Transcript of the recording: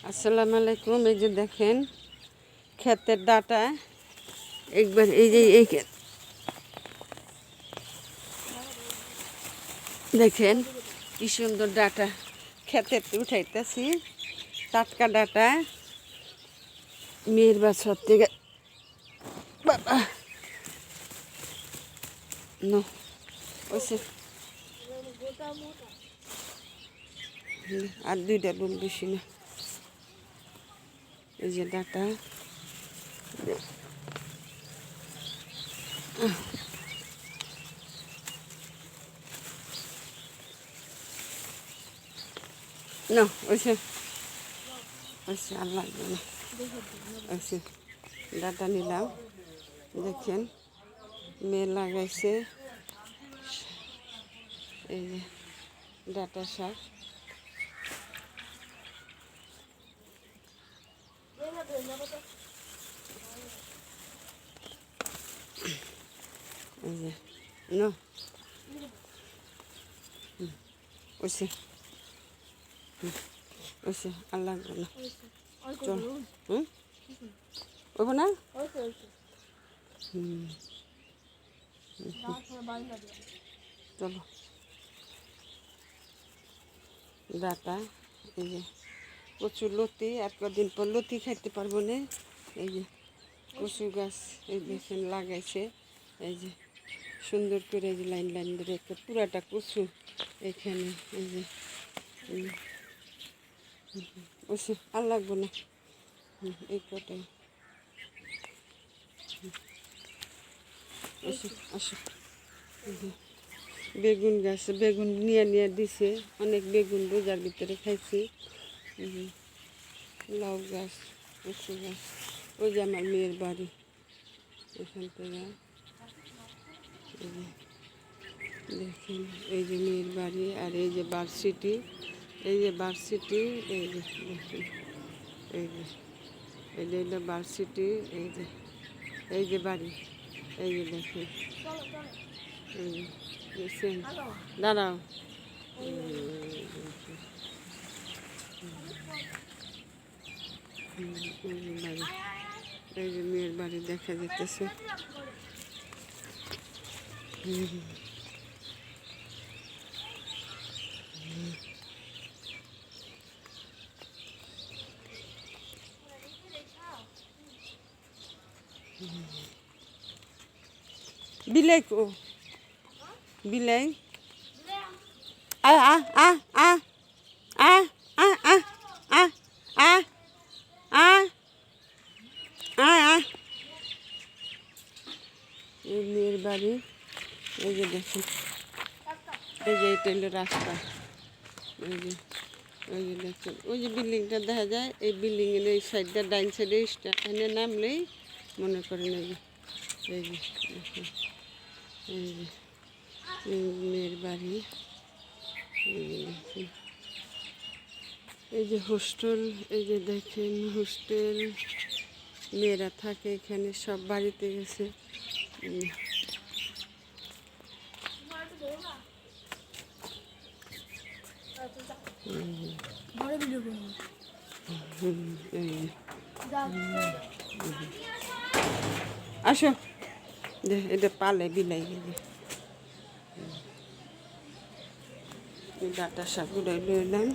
আসসালামু আলাইকুম। এই যে দেখেন ক্ষেতের ডাটা একবার এই যে দেখেন কি সুন্দর ডাটা ক্ষেতের উঠাইতেছি, টাটকা ডাটা মেয়ের বাছর থেকে। বাবা নো ওইসে আর দুইটা রুম বেশি না। এই যে ডাটা না ওইসে ওইসে আর লাগবে না। ওইসে ডাটা নিলাম, দেখেন মেয়ে লাগাইছে এই যে ডাটা শাক। এই যে নো ওইসে ওইসে আর লাগবে না। চল ওইব না চলো ডাটা। এই যে কচুর লতি, আর কদিন পর লতি খাইতে পারবো না। এই যে কচু গাছ এই দেখেন লাগাইছে, এই যে সুন্দর করে এই যে লাইন লাইন ধরে একটা পুরাটা কচু এখানে। এই যে ওসে আর লাগবো না, এই কটাই। আসো আসো। বেগুন গাছ, বেগুন নিয়ে নিয়ে দিছে অনেক বেগুন, রোজার ভিতরে খাইছি। লাউ গাছ, কচু গাছ। ওই যে আমার মেয়ের বাড়ি, এখান থেকে দেখেন এই যে মেয়ের বাড়ি। আর এই যে ভার্সিটি, এই যে ভার্সিটি, এই যে দেখেন এই যে এটা হলো ভার্সিটি। এই যে বাড়ি, এই যে দেখেন এই যে দেখছেন। দাঁড়াও বাড়ি, এই যে মেয়ের বাড়ি দেখা যেতেছে। বিলাই কো বিলাই আ আ আ আ আ আ আ আ আ আ আ। এই মেয়ের বাড়ি, এই যে দেখুন এই যে এটা হলো রাস্তা। এই যে ওই যে দেখছেন ওই যে বিল্ডিংটা দেখা যায়, এই বিল্ডিংয়ের এই সাইডটা ডাইন সাইডে এনে নামলেই মনে করেন এই যে এই যে দেখুন এই যে মেয়ের বাড়ি। এই যে দেখুন এই যে হোস্টেল, এই যে দেখেন হোস্টেল, মেয়েরা থাকে এখানে, সব বাড়িতে গেছে। আসো এটা পালে বিলাই, ডাটা শাক উড়াই লইলাম।